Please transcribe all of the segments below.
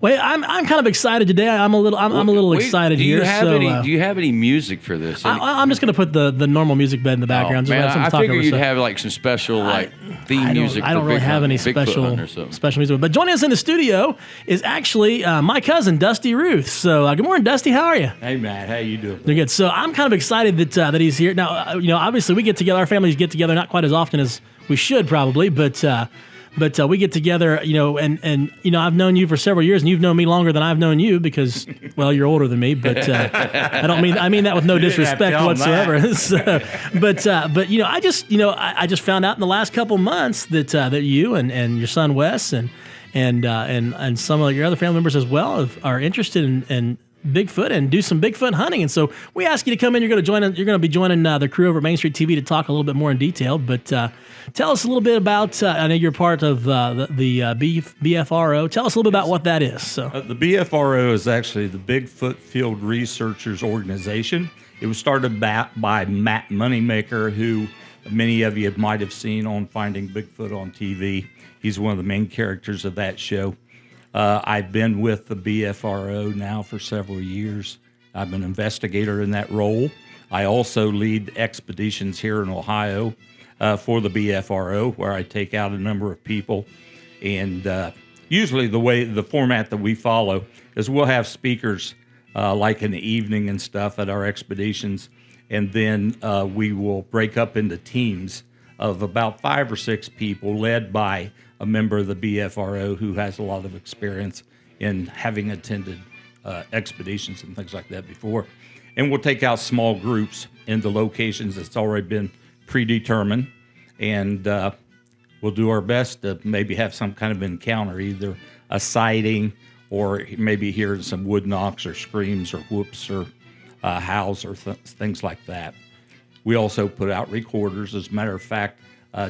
Well, I'm kind of excited today. I'm a little excited do you here. Have any, do you have any music for this? I'm just going to put the normal music bed in the background. Man, I figured you'd have like some special theme music. I don't really have any special music. But joining us in the studio is actually my cousin Dusty Ruth. So good morning, Dusty. How are you? Hey, Matt. How you doing? Doing good. So I'm kind of excited that he's here now. Obviously we get together. Our families get together not quite as often as we should probably, but we get together, and I've known you for several years, and you've known me longer than I've known you because, well, you're older than me. But I mean that with no disrespect whatsoever. So, I just found out in the last couple months that you and your son Wes and some of your other family members as well are interested in Bigfoot and do some Bigfoot hunting. And so we ask you to come in. You're going to be joining the crew over at Main Street TV to talk a little bit more in detail. But tell us a little bit about. I know you're part of the BFRO. Tell us a little bit about what that is. So the BFRO is actually the Bigfoot Field Researchers Organization. It was started by Matt Moneymaker, who many of you might have seen on Finding Bigfoot on TV. He's one of the main characters of that show. I've been with the BFRO now for several years. I'm an investigator in that role. I also lead expeditions here in Ohio for the BFRO, where I take out a number of people. And usually the format that we follow is we'll have speakers like in the evening and stuff at our expeditions, and then we will break up into teams of about 5 or 6 people led by a member of the BFRO who has a lot of experience in having attended expeditions and things like that before. And we'll take out small groups into locations that's already been predetermined, and we'll do our best to maybe have some kind of encounter, either a sighting or maybe hear some wood knocks or screams or whoops or howls or things like that. We also put out recorders. As a matter of fact,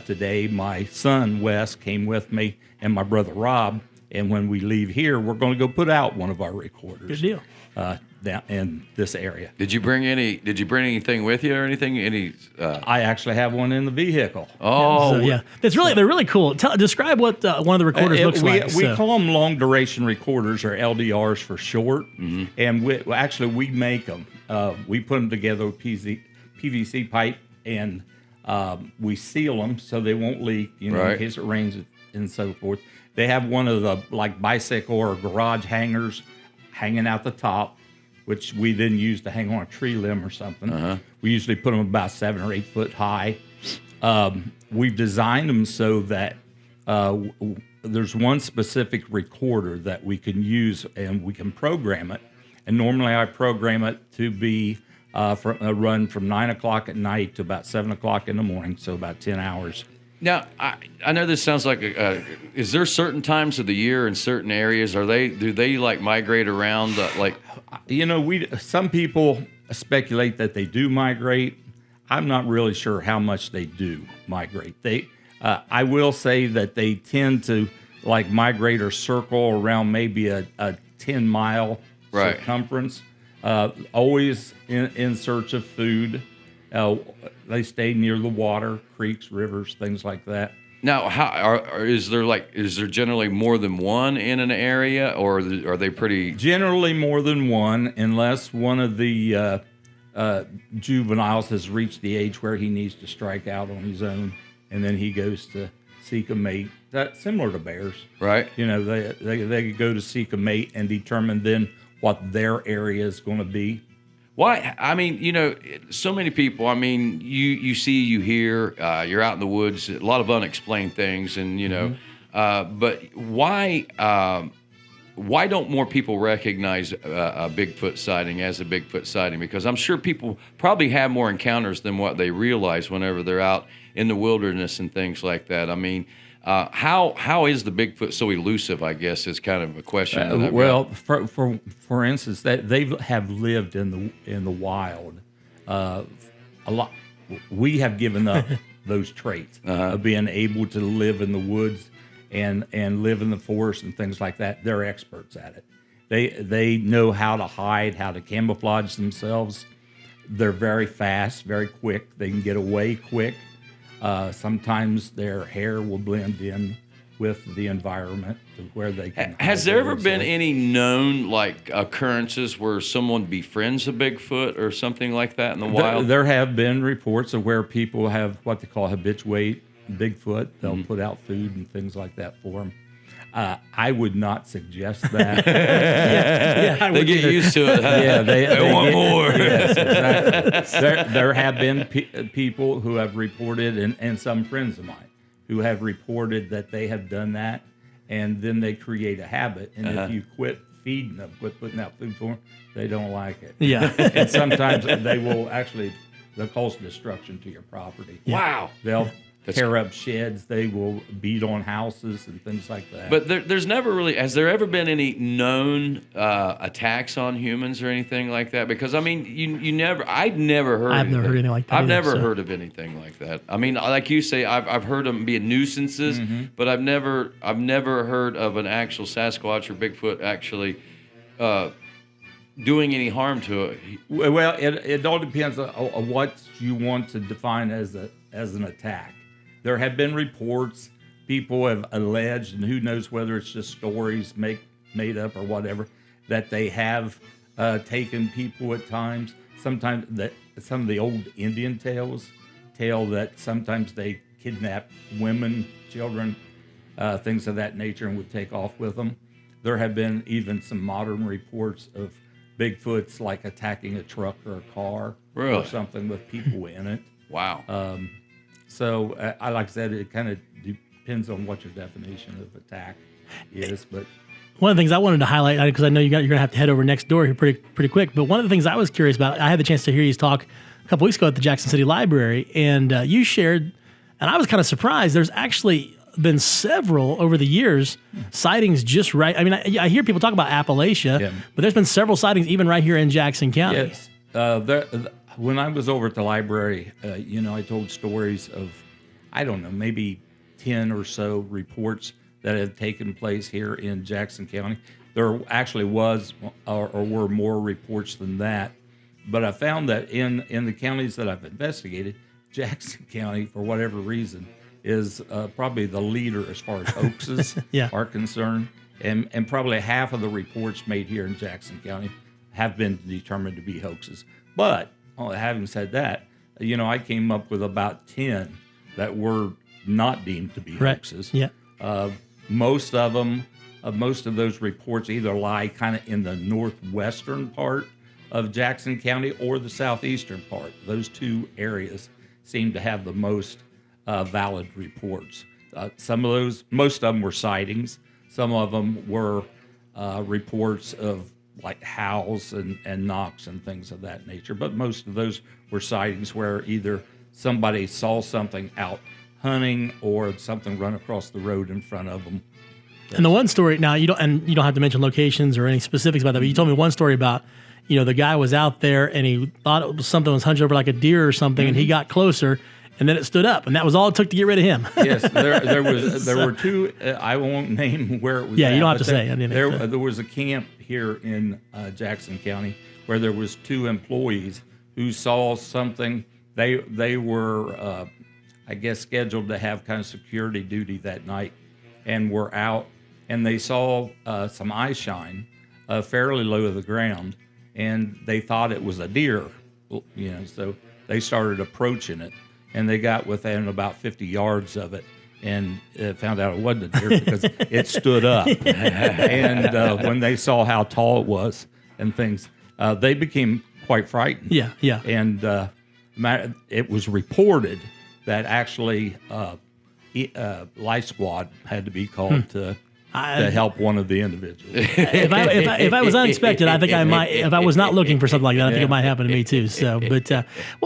today my son Wes came with me and my brother Rob, and when we leave here, we're going to go put out one of our recorders. Good deal. Down in this area. Did you bring anything with you or anything? I actually have one in the vehicle. Oh, yeah. They're really cool. Describe what one of the recorders looks like. We call them long duration recorders, or LDRs for short. Mm-hmm. And we make them. We put them together with PVC pipe, and we seal them so they won't leak, in case it rains and so forth. They have one of the bicycle or garage hangers hanging out the top, which we then use to hang on a tree limb or something. Uh-huh. We usually put them about 7 or 8 foot high. We've designed them so that there's one specific recorder that we can use, and we can program it. And normally I program it to be run from 9 o'clock at night to about 7 o'clock in the morning, so about 10 hours. Now, I know this sounds like is there certain times of the year in certain areas? Do they migrate around? Some people speculate that they do migrate. I'm not really sure how much they do migrate. I will say that they tend to migrate or circle around maybe a 10-mile circumference, always in search of food. They stay near the water, creeks, rivers, things like that. Now, is there generally more than one in an area, or are they pretty? Generally more than one, unless one of the juveniles has reached the age where he needs to strike out on his own, and then he goes to seek a mate. That's similar to bears, right? They go to seek a mate and determine then what their area is going to be. Why? I mean, so many people. I mean, you see, you hear, you're out in the woods, a lot of unexplained things, and but why don't more people recognize a Bigfoot sighting as a Bigfoot sighting? Because I'm sure people probably have more encounters than what they realize whenever they're out in the wilderness and things like that. I mean, how is the Bigfoot so elusive, I guess, is kind of a question. For instance, that they have lived in the wild a lot. We have given up those traits of being able to live in the woods and live in the forest and things like that. They're experts at it. They know how to hide, how to camouflage themselves. They're very fast, very quick. They can get away quick. Sometimes their hair will blend in with the environment to where they can. Has there ever been any known like occurrences where someone befriends a Bigfoot or something like that in the wild? There have been reports of where people have what they call habituate Bigfoot. They'll put out food and things like that for them. I would not suggest that. They get used to it. Huh? Yeah, they want more. Yes, exactly. There have been people who have reported, and some friends of mine who have reported that they have done that, and then they create a habit. And if you quit feeding them, quit putting out food for them, they don't like it. Yeah. And sometimes they'll cause destruction to your property. Wow. They'll tear up sheds. They will beat on houses and things like that. But there's never really, has there ever been any known attacks on humans or anything like that? Because I mean, I've never heard anything like that. I've never heard of anything like that. I mean, like you say, I've heard them being nuisances, but I've never heard of an actual Sasquatch or Bigfoot actually doing any harm to it. Well, it all depends on what you want to define as an attack. There have been reports, people have alleged, and who knows whether it's just stories made up or whatever, that they have taken people at times. Sometimes that some of the old Indian tales tell that sometimes they kidnap women, children, things of that nature, and would take off with them. There have been even some modern reports of Bigfoots like attacking a truck or a car or something with people in it. Wow. So, like I said, it kind of depends on what your definition of attack is. But one of the things I wanted to highlight, because I know you're going to have to head over next door here pretty quick, but one of the things I was curious about, I had the chance to hear you talk a couple weeks ago at the Jackson City Library, and you shared, and I was kind of surprised, there's actually been several over the years sightings just right. I mean, I hear people talk about Appalachia, but there's been several sightings even right here in Jackson County. Yes. When I was over at the library, I told stories of, I don't know, maybe 10 or so reports that have taken place here in Jackson County. There actually was or were more reports than that. But I found that in the counties that I've investigated, Jackson County, for whatever reason, is probably the leader as far as hoaxes are concerned. And probably half of the reports made here in Jackson County have been determined to be hoaxes. But having said that, I came up with about 10 that were not deemed to be hoaxes. Yeah. Most of those reports either lie kind of in the northwestern part of Jackson County or the southeastern part. Those two areas seem to have the most valid reports. Most of them were sightings. Some of them were reports of like howls and knocks and things of that nature. But most of those were sightings where either somebody saw something out hunting or something run across the road in front of them. And the one story, now you don't have to mention locations or any specifics about that, but you told me one story about, the guy was out there and he thought it was something was hunched over like a deer or something, and he got closer and then it stood up, and that was all it took to get rid of him. Yes, there were two. I won't name where it was. Yeah, at, you don't have to say. There was a camp here in Jackson County where there was two employees who saw something. They were, I guess, scheduled to have kind of security duty that night, and were out, and they saw some eye shine fairly low to the ground, and they thought it was a deer. So they started approaching it. And they got within about 50 yards of it and found out it wasn't a deer because it stood up. And when they saw how tall it was and things, they became quite frightened. Yeah. And it was reported that actually Life Squad had to be called to help one of the individuals. If I was unexpected, I think I might. If I was not looking for something like that, I think it might happen to me too. So, but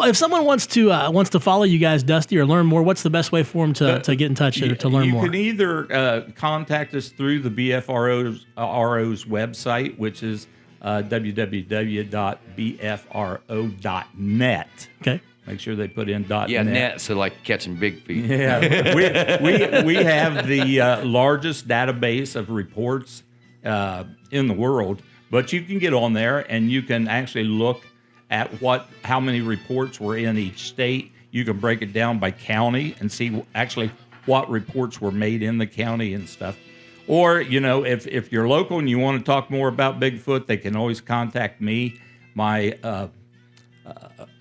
if someone wants to follow you guys, Dusty, or learn more, what's the best way for them to get in touch or to learn more? You can either contact us through the BFRO's website, which is www.bfro.net. Okay. Make sure they put in .net. Yeah, net, so like catching big feet. Yeah, we have the largest database of reports in the world, but you can get on there and you can actually look at how many reports were in each state. You can break it down by county and see actually what reports were made in the county and stuff. Or, if you're local and you want to talk more about Bigfoot, they can always contact me.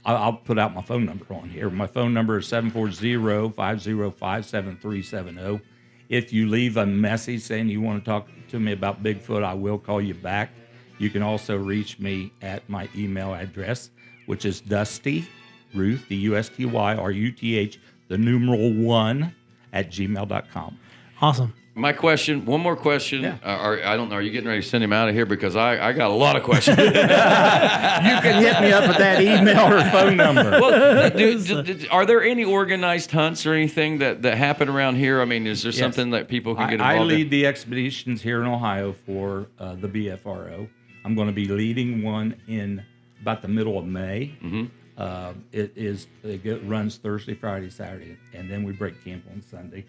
I'll put out my phone number on here. My phone number is 740-505-7370. If you leave a message saying you want to talk to me about Bigfoot, I will call you back. You can also reach me at my email address, which is Dusty Ruth, DUSTYRUTH, the numeral 1 at gmail.com. Awesome. My question, one more question. Yeah. I don't know. Are you getting ready to send him out of here? Because I got a lot of questions. You can hit me up at that email or phone number. Well, are there any organized hunts or anything that happen around here? I mean, is there something that people can get involved in? I lead the expeditions here in Ohio for the BFRO. I'm going to be leading one in about the middle of May. Mm-hmm. It runs Thursday, Friday, Saturday, and then we break camp on Sunday.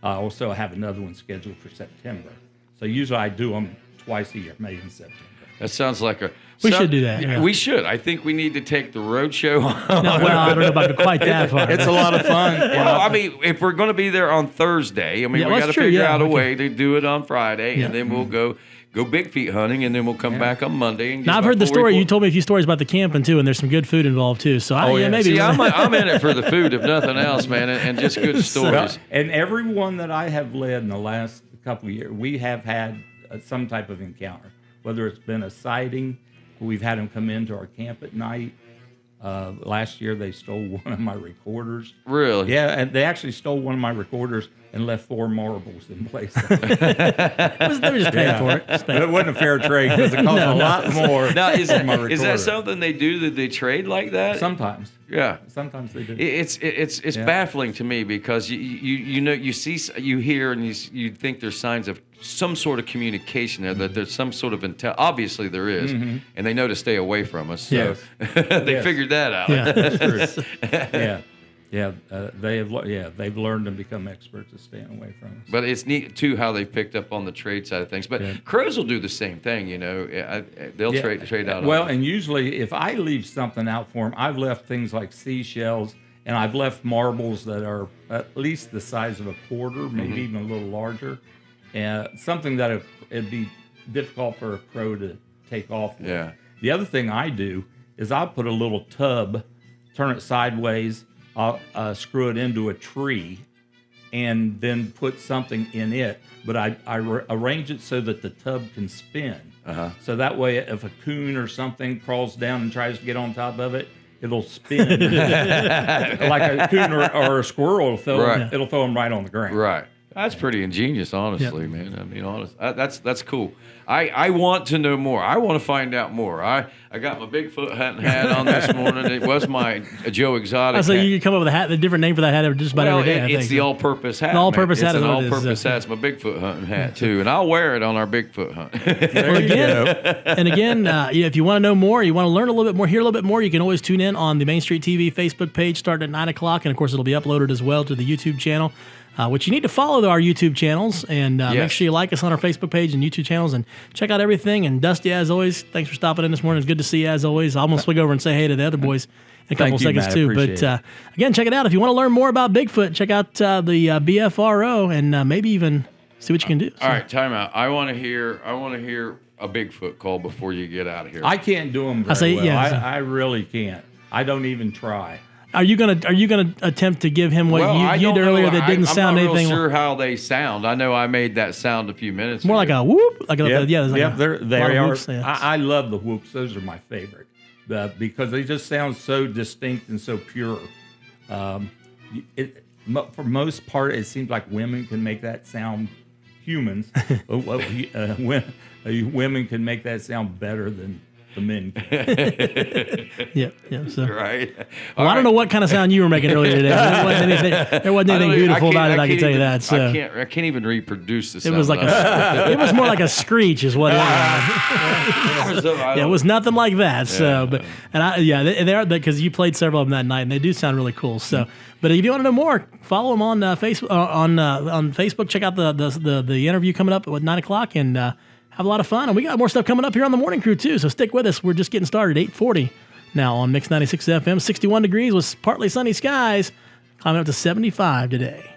I also have another one scheduled for September. So usually I do them twice a year, May and September. That sounds like we should do that. Yeah. We should. I think we need to take the road show. No, well, I don't know about quite that far. It's a lot of fun. Well, I mean, if we're going to be there on Thursday, we got to figure out a way to do it on Friday, and then we'll go big feet hunting, and then we'll come back on Monday. And now, I've heard the story. You told me a few stories about the camping, too, and there's some good food involved, too. So, maybe. See, I'm in it for the food, if nothing else, man, and just good stories. And everyone that I have led in the last couple of years, we have had some type of encounter, whether it's been a sighting. We've had them come into our camp at night. Last year, they stole one of my recorders. Really? Yeah, and they actually stole one of my recorders and left 4 marbles in place. They were just paying for it. It wasn't a fair trade because it cost a lot more. Now, is that something they do? That they trade like that? Sometimes. Yeah. Sometimes they do. It's baffling to me because you hear and you think there's signs of some sort of communication there, that there's some sort of obviously there is, and they know to stay away from us. So they figured that out. Yeah. That's true. They've learned and become experts at staying away from us. But it's neat too how they picked up on the trade side of things. But crows will do the same thing, they'll trade out. Well, and usually if I leave something out for them, I've left things like seashells, and I've left marbles that are at least the size of a quarter, maybe even a little larger, and something that it'd be difficult for a crow to take off with. Yeah. The other thing I do is I'll put a little tub, turn it sideways, I'll screw it into a tree, and then put something in it. But I arrange it so that the tub can spin. Uh-huh. So that way, if a coon or something crawls down and tries to get on top of it, it'll spin. Like a coon or a squirrel, it'll throw them right on the ground. Right. That's pretty ingenious, honestly, man. I mean, that's cool. I want to know more. I want to find out more. I got my Bigfoot hunting hat on this morning. It was my Joe Exotic. So you can come up with a different name for that hat just about every day. It's the all-purpose hat. An all-purpose hat. It's an all-purpose hat. It's my Bigfoot hunting hat too, and I'll wear it on our Bigfoot hunt. Again, if you want to know more, you want to learn a little bit more, hear a little bit more, you can always tune in on the Main Street TV Facebook page, starting at 9:00, and of course it'll be uploaded as well to the YouTube channel. Which you need to follow our YouTube channels and make sure you like us on our Facebook page and YouTube channels and check out everything. And Dusty, as always, thanks for stopping in this morning. It's good to see you as always. I'll almost swing over and say hey to the other boys in a couple of seconds too. But again, check it out. If you want to learn more about Bigfoot, check out the BFRO and maybe even see what you can do. All right, time out. I want to hear a Bigfoot call before you get out of here. I can't do them very well. I really can't. I don't even try. Are you gonna attempt to give him what you did earlier that didn't sound anything? I'm not real sure how they sound. I know I made that sound a few minutes ago. More like a whoop, they are. Whoops, I love the whoops. Those are my favorite because they just sound so distinct and so pure. For most part, it seems like women can make that sound. Humans, women can make that sound better than the men. Yeah. So. Right. Well, I don't know what kind of sound you were making earlier today. There wasn't anything beautiful about it. I can tell you that. So I can't even reproduce the sound. It was it was more like a screech, is what it was. It was nothing like that. So, they are because you played several of them that night, and they do sound really cool. So, but if you want to know more, follow them on Facebook. On Facebook, check out the interview coming up at 9:00 and. Have a lot of fun. And we got more stuff coming up here on the Morning Crew, too. So stick with us. We're just getting started. 8:40 now on Mix 96 FM. 61 degrees with partly sunny skies. Climbing up to 75 today.